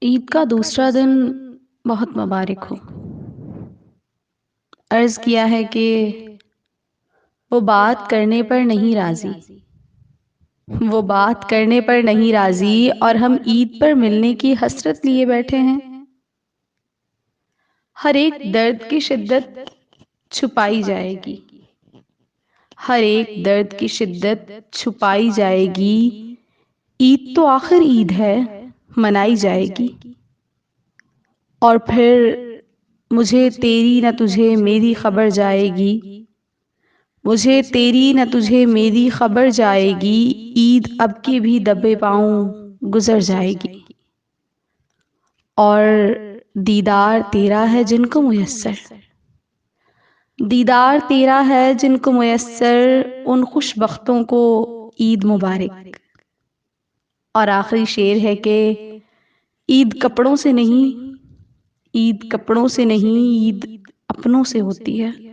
ईद का दूसरा दिन बहुत मुबारक हो। अर्ज़ किया है कि वो बात करने पर नहीं राज़ी, वो बात करने पर नहीं राज़ी और हम ईद पर मिलने की हसरत लिए बैठे हैं। हर एक दर्द की शिद्दत छुपाई जाएगी, हर एक दर्द की शिद्दत छुपाई जाएगी। ईद तो आखिर ईद है, मनाई जाएगी। और फिर मुझे तेरी न तुझे मेरी खबर जाएगी, मुझे तेरी न तुझे मेरी खबर जाएगी। ईद अब की भी दबे पाँव गुजर जाएगी। और दीदार तेरा है जिनको मुयस्सर, दीदार तेरा है जिनको मुयस्सर, उन खुशबख्तों को ईद मुबारक। और आखिरी शेर है कि ईद कपड़ों से नहीं, ईद कपड़ों से नहीं, ईद अपनों से होती है।